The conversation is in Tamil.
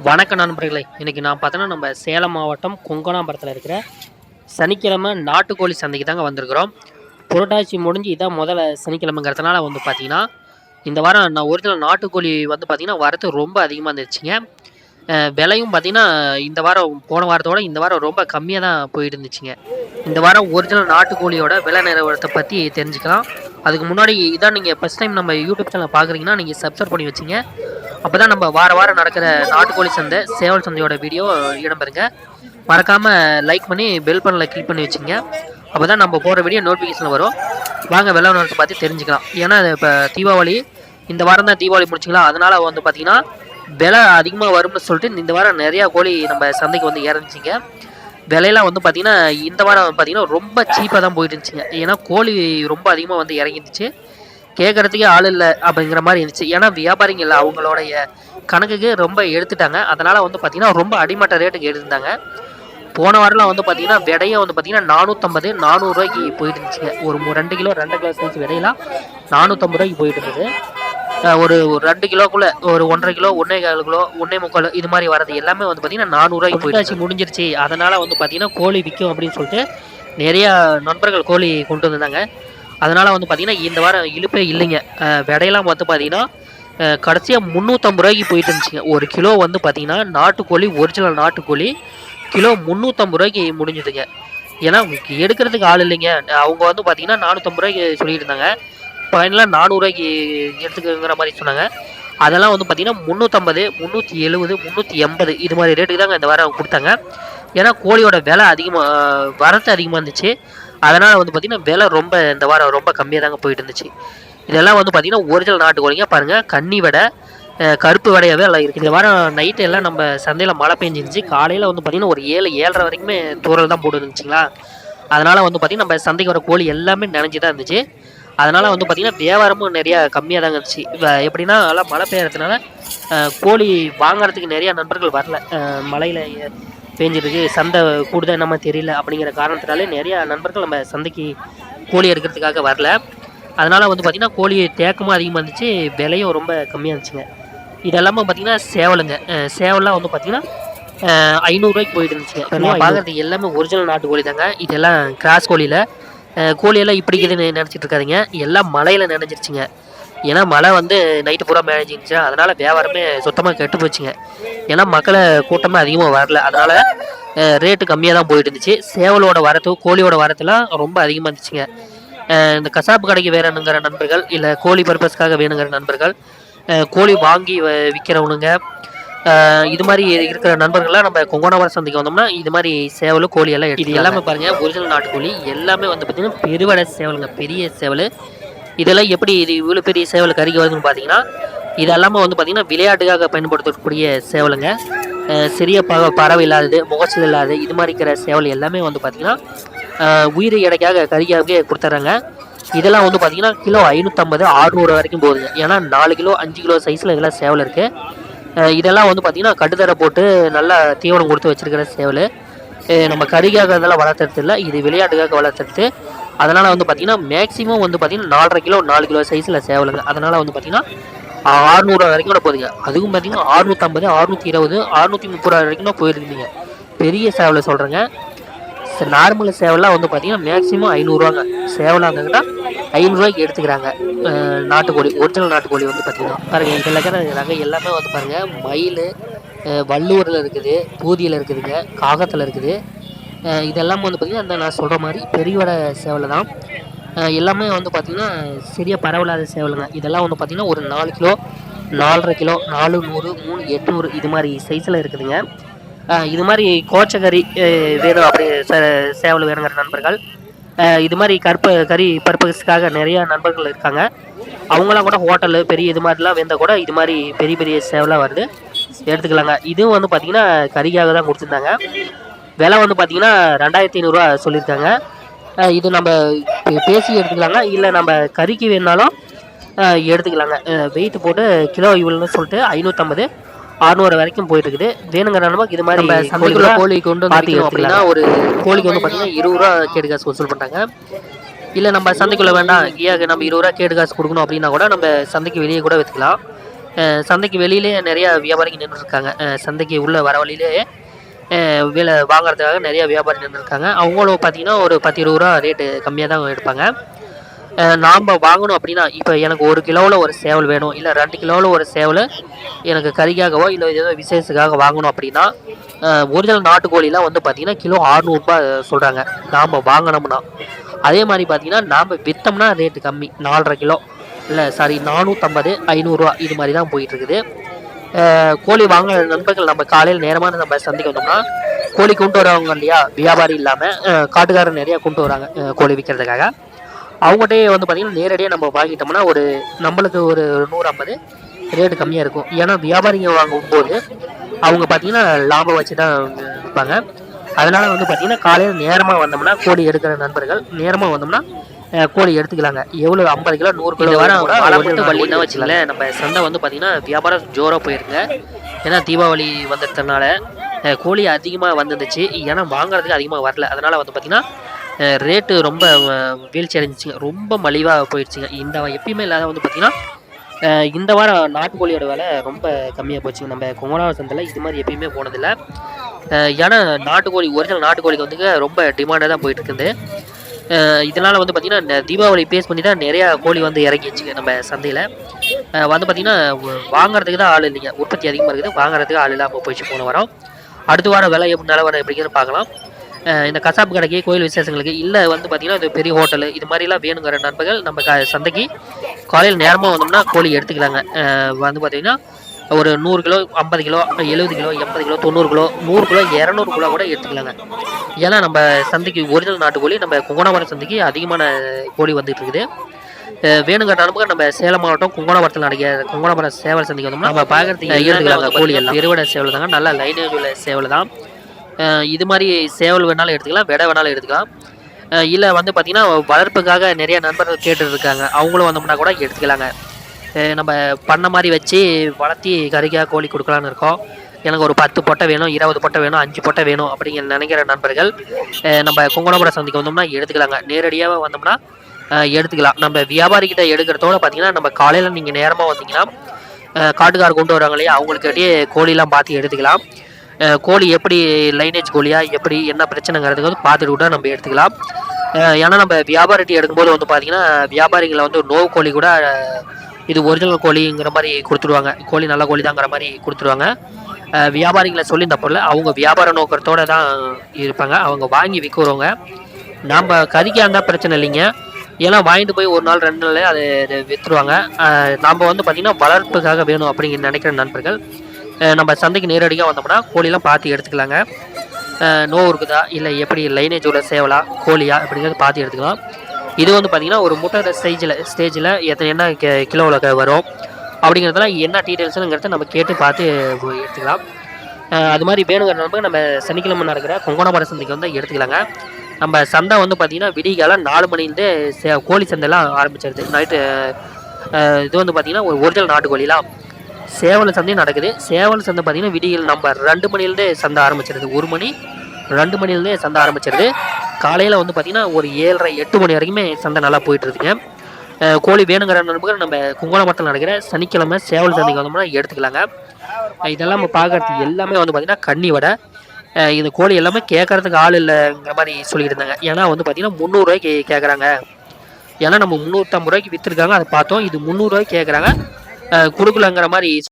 வணக்க நண்பர்களே, இன்னைக்கு நான் பார்த்தோன்னா நம்ம சேலம் மாவட்டம் கொங்கணாபுரத்தில் இருக்கிற சனிக்கிழமை நாட்டுக்கோழி சந்தைக்கு தாங்க வந்திருக்கிறோம். புரட்டாசி முடிஞ்சு இதான் முதல்ல சனிக்கிழமைங்கிறதுனால வந்து பார்த்தீங்கன்னா, இந்த வாரம் நான் ஒரிஜினல் நாட்டுக்கோழி வந்து பார்த்தீங்கன்னா வரத்து ரொம்ப அதிகமாக இருந்துச்சுங்க. விலையும் பார்த்தீங்கன்னா இந்த வாரம் போன வாரத்தோட இந்த வாரம் ரொம்ப கம்மியாக தான் போயிட்டு இருந்துச்சுங்க. இந்த வாரம் ஒரிஜினல் நாட்டுக்கோழியோட விலை நிலவரத்தை பற்றி தெரிஞ்சுக்கலாம். அதுக்கு முன்னாடி இதான் நீங்கள் ஃபஸ்ட் டைம் நம்ம யூடியூப் சேனல் பார்க்குறீங்கன்னா நீங்கள் சப்ஸ்கிரைப் பண்ணி வச்சுங்க. அப்போ தான் நம்ம வாரம் நடக்கிற நாட்டுக்கோழி சந்தை சேவல் சந்தையோட வீடியோ இடம்பெறுங்க. மறக்காமல் லைக் பண்ணி பெல் பட்டனில் கிளிக் பண்ணி வச்சுங்க. அப்போ தான் நம்ம போகிற வீடியோ நோட்டிஃபிகேஷன் வரும். வாங்க விலை நிலவரத்தை பார்த்து தெரிஞ்சுக்கலாம். ஏன்னா இப்போ தீபாவளி இந்த வாரம் தான் தீபாவளி முடிச்சிங்களா, அதனால் வந்து பார்த்திங்கன்னா விலை அதிகமாக வரும்னு சொல்லிட்டு இந்த வாரம் நிறையா கோழி நம்ம சந்தைக்கு வந்து இறந்துச்சிங்க. விலையெல்லாம் வந்து பார்த்திங்கன்னா இந்த வாரம் பார்த்திங்கன்னா ரொம்ப சீப்பாக தான் போயிட்டு இருந்துச்சுங்க. ஏன்னா கோழி ரொம்ப அதிகமாக வந்து இறங்கிருந்துச்சு. கேட்குறதுக்கே ஆள் இல்லை அப்படிங்கிற மாதிரி இருந்துச்சு. ஏன்னா வியாபாரிங்க இல்லை, அவங்களுடைய கணக்குக்கு ரொம்ப எடுத்துட்டாங்க. அதனால் வந்து பார்த்திங்கன்னா ரொம்ப அடிமட்ட ரேட்டுக்கு எடுத்துட்டாங்க. போன வாரம்லாம் வந்து பார்த்திங்கன்னா விடையை வந்து பார்த்திங்கன்னா 450 400 போயிட்டு இருந்துச்சுங்க. ஒரு 2 கிலோ 2 கிலோ சைஸ் விடையெல்லாம் 450 போயிட்டு இருந்தது. ஒரு 2 கிலோக்குள்ளே ஒரு 1.5 கிலோ 1.25 கிலோ 1.25 இது மாதிரி வரது எல்லாமே வந்து பார்த்திங்கன்னா 400 போயிடுச்சு. முடிஞ்சிருச்சு. அதனால் வந்து பார்த்திங்கன்னா கோழி விற்கும் அப்படின்னு சொல்லிட்டு நிறையா நண்பர்கள் கோழி கொண்டு வந்திருந்தாங்க. அதனால் வந்து பார்த்திங்கன்னா இந்த வாரம் இழுப்பே இல்லைங்க. விடையெல்லாம் வந்து பார்த்திங்கன்னா கடைசியாக 350 போயிட்டு இருந்துச்சுங்க. ஒரு கிலோ வந்து பார்த்திங்கன்னா நாட்டுக்கோழி ஒரிஜினல் நாட்டுக்கோழி கிலோ 350 முடிஞ்சுதுங்க. ஏன்னா எடுக்கிறதுக்கு ஆள் இல்லைங்க. அவங்க வந்து பார்த்திங்கன்னா 450 சொல்லிட்டு இருந்தாங்க. ஃபைனலாக 400 எடுத்துக்கிற மாதிரி சொன்னாங்க. அதெல்லாம் வந்து பார்த்திங்கன்னா 350 370 380 இது மாதிரி ரேட்டுக்கு தாங்க இந்த வாரம் கொடுத்தாங்க. ஏன்னா கோழியோட விலை அதிகமாக வரத்து அதிகமாக இருந்துச்சு. அதனால் வந்து பார்த்திங்கன்னா விலை ரொம்ப இந்த வாரம் ரொம்ப கம்மியாக தாங்க போயிட்டு இருந்துச்சு. இதெல்லாம் வந்து பார்த்திங்கன்னா ஒரிஜினல் நாட்டுக்கோழிங்க. பாருங்கள், கன்னி வடை கருப்பு வடையாகவே எல்லாம் இருக்குது. இந்த வாரம் நைட்டு எல்லாம் நம்ம சந்தையில் மழை பெஞ்சிருந்துச்சு. காலையில் வந்து பார்த்திங்கன்னா ஒரு 7-7:30 வரைக்குமே தூரல் தான் போட்டு இருந்துச்சுங்களா. அதனால் வந்து பார்த்திங்கன்னா நம்ம சந்தைக்கு வர கோழி எல்லாமே நினைஞ்சு தான் இருந்துச்சு. அதனால் வந்து பார்த்திங்கன்னா வியாபாரமும் நிறையா கம்மியாக தாங்க இருந்துச்சு. எப்படின்னா எல்லாம் மழை பெய்யறதுனால கோழி வாங்குறதுக்கு நிறையா நண்பர்கள் வரல. மழையில் பேஞ்சிருக்கு, சந்தை கூடுதல் நம்ம தெரியல அப்படிங்கிற காரணத்தினாலே நிறையா நண்பர்கள் நம்ம சந்தைக்கு கோழி எடுக்கிறதுக்காக வரல. அதனால் வந்து பார்த்திங்கன்னா கோழி தேக்கமும் அதிகமாக இருந்துச்சு, விலையும் ரொம்ப கம்மியாக இருந்துச்சுங்க. இதெல்லாமே பார்த்திங்கன்னா சேவலுங்க. சேவல்லாம் வந்து பார்த்திங்கன்னா 500 போயிட்டு இருந்துச்சுங்க. பார்க்குறது எல்லாமே ஒரிஜினல் நாட்டு கோழி தாங்க. இதெல்லாம் கிராஸ் கோழியில் கோழியெல்லாம் இப்படி இருக்குதுன்னு நினச்சிட்டு இருக்காதிங்க. எல்லாம் மழையில் நினைஞ்சிருச்சுங்க. ஏன்னா மழை வந்து நைட்டு பூரா மேனேஜிருந்துச்சு. அதனால் வியாபாரமே சுத்தமாக கெட்டு போச்சுங்க. ஏன்னா மக்களை கூட்டமே அதிகமாக வரல. அதனால் ரேட்டு கம்மியாக தான் போயிட்டு இருந்துச்சு. சேவலோட வரத்து கோழியோட வரத்துலாம் ரொம்ப அதிகமாக இருந்துச்சுங்க. இந்த கசாப்பு கடைக்கு வேணுங்கிற நண்பர்கள், இல்லை கோழி பர்பஸ்க்காக வேணுங்கிற நண்பர்கள், கோழி வாங்கி விற்கிறவனுங்க, இது மாதிரி இருக்கிற நண்பர்கள்லாம் நம்ம கொங்கணாபுரம் சந்தைக்கு வந்தோம்னா இது மாதிரி சேவல் கோழியெல்லாம் இது எல்லாமே பாருங்கள் ஒரிஜினல் நாட்டுக்கோழி. எல்லாமே வந்து பார்த்திங்கன்னா பெருவடை சேவலுங்க, பெரிய சேவல். இதெல்லாம் எப்படி இது இவ்வளோ பெரிய சேவல் கறிக்கு வருதுன்னு பார்த்தீங்கன்னா இதெல்லாமே வந்து பார்த்திங்கன்னா விளையாட்டுக்காக பயன்படுத்தக்கூடிய சேவலுங்க. சிறிய பறவை இல்லாதது, முகச்சல் இல்லாதது, இது மாதிரி இருக்கிற சேவல் எல்லாமே வந்து பார்த்திங்கன்னா உயிர் எடைக்காக கறிக்காகவே கொடுத்துட்றாங்க. இதெல்லாம் வந்து பார்த்திங்கன்னா கிலோ 550 600 வரைக்கும் போகுதுங்க. ஏன்னா 4 கிலோ 5 கிலோ சைஸில் இதெல்லாம் சேவல் இருக்குது. இதெல்லாம் வந்து பார்த்திங்கன்னா கட்டுத்தரை போட்டு நல்லா தீவனம் கொடுத்து வச்சுருக்கிற சேவல். நம்ம கறிக்காக இதெல்லாம் வளர்த்துறது இல்லை, இது விளையாட்டுக்காக வளர்த்துறது. அதனால் வந்து பார்த்திங்கன்னா மேக்ஸிமம் வந்து பார்த்திங்கன்னா 4.5 கிலோ 4 கிலோ சைஸில் சேவலுங்க. அதனால் வந்து பார்த்திங்கன்னா 600 வரைக்கும் கூட போகுதுங்க. அதுவும் பார்த்திங்கன்னா 650 620 630 வரைக்கும் தான் போயிருக்குதுங்க. பெரிய சேவலை சொல்கிறேங்க. நார்மல் சேவலாம் வந்து பார்த்திங்கன்னா மேக்ஸிமம் 500 சேவலாக இருந்துக்கிட்டால் 500 எடுத்துக்கிறாங்க. நாட்டுக்கோழி ஒரிஜினல் நாட்டுக்கோழி வந்து பார்த்திங்கன்னா பாருங்கள், இதில் இருக்கிற எல்லாமே வந்து பாருங்கள் மயில், வள்ளுவரில் இருக்குது, பூதியில் இருக்குதுங்க, காகத்தில் இருக்குது. இதெல்லாம் வந்து பார்த்திங்கன்னா அந்த நான் சொல்கிற மாதிரி பெரியவடை சேவலை தான். எல்லாமே வந்து பார்த்திங்கன்னா சிறிய பரவலாத சேவலுங்க. இதெல்லாம் வந்து பார்த்திங்கன்னா ஒரு 4 கிலோ 4.5 கிலோ 400 3 800 இது மாதிரி சைஸில் இருக்குதுங்க. இது மாதிரி கோச்சக்கறி வேணும் அப்படி சேவல் வேணுங்கிற நண்பர்கள், இது மாதிரி கறி பர்பஸ்க்காக நிறையா நண்பர்கள் இருக்காங்க. அவங்களாம் கூட ஹோட்டலு பெரிய இது மாதிரிலாம் வேந்தால் கூட இது மாதிரி பெரிய பெரிய சேவலாக வருது, எடுத்துக்கலாங்க. இதுவும் வந்து பார்த்திங்கன்னா கறிக்காக தான் கொடுத்துருந்தாங்க. விலை வந்து பார்த்திங்கன்னா 2500 சொல்லியிருக்காங்க. இது நம்ம பேசி எடுத்துக்கலாங்க, இல்லை நம்ம கறிக்கு வேணுனாலும் எடுத்துக்கலாங்க. வெயிட் போட்டு கிலோ இவ்வளோன்னு சொல்லிட்டு 550 600 வரைக்கும் போயிட்டு இருக்குது. வேணுங்கிற நமக்கு இது மாதிரி நம்ம சந்தைக்குள்ள கோழி கொண்டு வந்து அப்படின்னா ஒரு கோழிக்கு வந்து பார்த்திங்கன்னா 20 கேடு காசு வசூல் பண்ணுறாங்க. இல்லை நம்ம சந்தைக்குள்ளே வேண்டாம், நம்ம 20 கேடு காசு கொடுக்கணும் அப்படின்னா கூட நம்ம சந்தைக்கு வெளியே கூட விற்றுக்கலாம். சந்தைக்கு வெளியிலே நிறையா வியாபாரிகள் நின்றுருக்காங்க. சந்தைக்கு உள்ள வர வழியிலேயே விலை வாங்குறதுக்காக நிறைய வியாபாரி நின்றுருக்காங்க. அவங்களும் பார்த்தீங்கன்னா ஒரு 10, 20 ரூபா ரேட்டு கம்மியாக தான் எடுப்பாங்க. நாம் வாங்கணும் அப்படின்னா இப்போ எனக்கு 1 கிலோவில் ஒரு சேவல் வேணும், இல்லை 2 கிலோவில் ஒரு சேவல் எனக்கு கறிக்காகவோ இல்லை ஏதோ விசேஷத்துக்காக வாங்கணும் அப்படின்னா ஒரிஜினல் நாட்டுக்கோழிலாம் வந்து பார்த்தீங்கன்னா கிலோ 600 ரூபா சொல்கிறாங்க நாம் வாங்கினோம்னா. அதே மாதிரி பார்த்தீங்கன்னா நாம் விற்றோம்னா ரேட்டு கம்மி, 4.5 கிலோ இல்லை சாரி 450, 500 இது மாதிரி தான் போயிட்டுருக்குது. கோழி வாங்க நண்பர்கள் நம்ம காலையில் நேரமாக நம்ம சந்தைக்கு வந்தோம்னா கோழி கொண்டு வரவங்க இல்லையா, வியாபாரி இல்லாமல் காட்டுக்காரர் நிறையா கொண்டு வராங்க கோழி விற்கிறதுக்காக. அவங்ககிட்டே வந்து பார்த்திங்கன்னா நேரடியாக நம்ம வாங்கிட்டோம்னா ஒரு நம்மளுக்கு ஒரு 150 ரேட்டு கம்மியாக இருக்கும். ஏன்னா வியாபாரிங்க வாங்கும்போது அவங்க பார்த்திங்கன்னா லாபம் வச்சு தான் விற்பாங்க. அதனால் வந்து பார்த்திங்கன்னா காலையில் நேரமாக வந்தோம்னா கோழி எடுக்கிற நண்பர்கள் நேரமாக வந்தோம்னா கோழி எடுத்துக்கலாங்க. எவ்வளோ 50 கிலோ 100 கிலோ வர வள்ளினா வச்சுக்கல. நம்ம சந்தை வந்து பார்த்திங்கன்னா வியாபாரம் ஜோராக போயிருங்க. ஏன்னா தீபாவளி வந்துட்டதுனால கோழி அதிகமாக வந்துருந்துச்சு. ஏன்னா வாங்குறதுக்கு அதிகமாக வரல. அதனால் வந்து பார்த்திங்கன்னா ரேட்டு ரொம்ப வீழ்ச்சி அடைஞ்சிச்சுங்க, ரொம்ப மலிவாக போயிடுச்சுங்க. எப்பயுமே இல்லாத வந்து பார்த்திங்கன்னா இந்த வாரம் நாட்டுக்கோழியோட விலை ரொம்ப கம்மியாக போச்சுங்க. நம்ம கொங்கனாவரம் சந்தையில் இது மாதிரி எப்பயுமே போனதில்லை. ஏன்னா நாட்டுக்கோழி ஒரிஜினல் நாட்டுக்கோழிக்கு வந்து ரொம்ப டிமாண்டாக தான் போயிட்டுருக்குது. இதனால் வந்து பார்த்திங்கன்னா தீபாவளி பேஸ் பண்ணி தான் நிறையா கோழி வந்து இறங்கிடுச்சுங்க நம்ம சந்தையில். வந்து பார்த்திங்கன்னா வாங்குறதுக்கு தான் ஆள் இல்லைங்க, உற்பத்தி அதிகமாக இருக்குது, வாங்குறதுக்கு ஆள் இல்லாமல் போயிடுச்சு போன வாரம். அடுத்த வாரம் விலை எப்படி நிலவரம் எப்படின்னு பார்க்கலாம். இந்த கசாப்பு கடைக்கு கோயில் விசேஷங்களுக்கு இல்லை வந்து பார்த்திங்கன்னா இது பெரிய ஹோட்டலு இது மாதிரிலாம் வேணுங்கிற நண்பர்கள் நம்ம சந்தைக்கு காலையில் நேரமாக வந்தோம்னா கோழி எடுத்துக்கலாங்க. வந்து பார்த்திங்கன்னா ஒரு 100 kilo 50 kilo 70 kilo 80 kilo 90 kilo 100 kilo 200 kilo கூட எடுத்துக்கலாங்க. ஏன்னா நம்ம சந்தைக்கு ஒரிஜினல் நாட்டுக்கோழி நம்ம கொங்கனாவரம் சந்தைக்கு அதிகமான கோழி வந்துட்டு இருக்குது. வேணுங்கிற நண்பர்கள் நம்ம சேலம் மாவட்டம் கொங்கனாவரத்தில் நடக்கிற கொங்கனாவரம் சேவல் சந்தைக்கு வந்தோம்னா நம்ம பார்க்குறதுக்கு எடுத்துக்கலாங்க. கோழி எல்லாம் பெருவடை சேவல் தாங்க, நல்லா லைனேஜ் உள்ள சேவல் தான். இது மாதிரி சேவல் வேணாலும் எடுத்துக்கலாம், விடை வேணாலும் எடுத்துக்கலாம். இல்லை வந்து பார்த்திங்கன்னா வளர்ப்புக்காக நிறைய நண்பர்கள் கேட்டுட்டு இருக்காங்க, அவங்களும் வந்தோம்னா கூட எடுத்துக்கலாங்க. நம்ம பண்ண மாதிரி வச்சு வளர்த்தி கறிக்காக கோழி கொடுக்கலான்னு இருக்கோம். எனக்கு ஒரு 10 பொட்டை வேணும், 20 பொட்டை வேணும், 5 பொட்டை வேணும் அப்படிங்கிற நினைக்கிற நண்பர்கள் நம்ம கொங்கனாவரம் சந்தைக்கு வந்தோம்னா எடுத்துக்கலாங்க. நேரடியாக வந்தோம்னா எடுத்துக்கலாம். நம்ம வியாபாரிக்கிட்ட எடுக்கிறதோட பார்த்திங்கன்னா நம்ம காலையில் நீங்கள் நேரமாக வந்தீங்கன்னா காட்டுக்கார் கொண்டு வராங்க இல்லையா, அவங்களுக்கிட்டே கோழிலாம் பார்த்து எடுத்துக்கலாம். கோழி எப்படி லைனேஜ் கோழியா எப்படி என்ன பிரச்சனைங்கிறதுக்கு வந்து பார்த்துட்டு கூட நம்ம எடுத்துக்கலாம். ஏன்னா நம்ம வியாபாரிட்டி எடுக்கும்போது வந்து பார்த்திங்கன்னா வியாபாரிகளை வந்து நோவு கோழி கூட இது ஒரிஜினல் கோழிங்கிற மாதிரி கொடுத்துருவாங்க, கோழி நல்ல கோழி தாங்கிற மாதிரி கொடுத்துருவாங்க. வியாபாரிகளை சொல்லி இந்த பொருளை அவங்க வியாபார நோக்கத்தோடு தான் இருப்பாங்க, அவங்க வாங்கி விற்கிறவங்க. நம்ம கறிக்காக இருந்தால் பிரச்சனை இல்லைங்க, ஏன்னா வாங்கிட்டு போய் 1 நாள் 2 நாள் அதை விற்றுருவாங்க. நம்ம வந்து பார்த்திங்கன்னா வளர்ப்புக்காக வேணும் அப்படிங்கிற நினைக்கிற நண்பர்கள் நம்ம சந்தைக்கு நேரடியாக வந்தோம்னா கோழிலாம் பார்த்து எடுத்துக்கலாங்க. நோவு இருக்குதா இல்லை எப்படி லைனேஜ் உள்ள சேவலா கோழியா அப்படிங்கிறது பார்த்து எடுத்துக்கலாம். இது வந்து பார்த்திங்கன்னா ஒரு முட்டை ஸ்டேஜில் என்ன கிலோவில் வரும் அப்படிங்கிறதுலாம் என்ன டீட்டெயில்ஸுங்கிறத நம்ம கேட்டு பார்த்து எடுத்துக்கலாம். அது மாதிரி வேணுங்கிற நண்பர்கள் நம்ம சனிக்கிழமை நடக்கிற கொங்கனாவரம் சந்தைக்கு வந்து எடுத்துக்கலாங்க. நம்ம சந்தை வந்து பார்த்திங்கன்னா விடிகாலம் 4 மணிலேருந்து கோழி சந்தைலாம் ஆரம்பிச்சிருது. நைட்டு இது வந்து பார்த்திங்கன்னா ஒரு ஒரிஜினல் நாட்டுக்கோழிலாம் சேவல் சந்தையும் நடக்குது. சேவல் சந்தை பார்த்திங்கன்னா விடியல் நம்ம 2 மணிலேருந்தே சந்தை ஆரம்பிச்சிருது, 1 மணி 2 மணிலேருந்தே சந்தை ஆரம்பிச்சிருது. காலையில் வந்து பார்த்திங்கன்னா ஒரு 7:30 8 மணி வரைக்குமே சந்தை நல்லா போயிட்டுருக்குங்க. கோழி வேணுங்கிற நண்பர்கள் நம்ம கொங்கனாவரத்தில் நடக்கிற சனிக்கிழமை சேவல் சந்தைக்கு வந்தோம்னா எடுத்துக்கலாங்க. இதெல்லாம் நம்ம பார்க்குறது எல்லாமே வந்து பார்த்திங்கன்னா கன்னி வடை. இந்த கோழி எல்லாமே கேட்குறதுக்கு ஆள் இல்லைங்கிற மாதிரி சொல்லிட்டு இருந்தாங்க. ஏன்னா வந்து பார்த்திங்கன்னா 300 ரூபாய்க்கு கேட்குறாங்க. ஏன்னா நம்ம 350 ரூபாய்க்கு விற்றுருக்காங்க, அதை பார்த்தோம். இது 300 ரூபாய்க்கு கேட்குறாங்க, கொடுக்கலங்கிற மாதிரி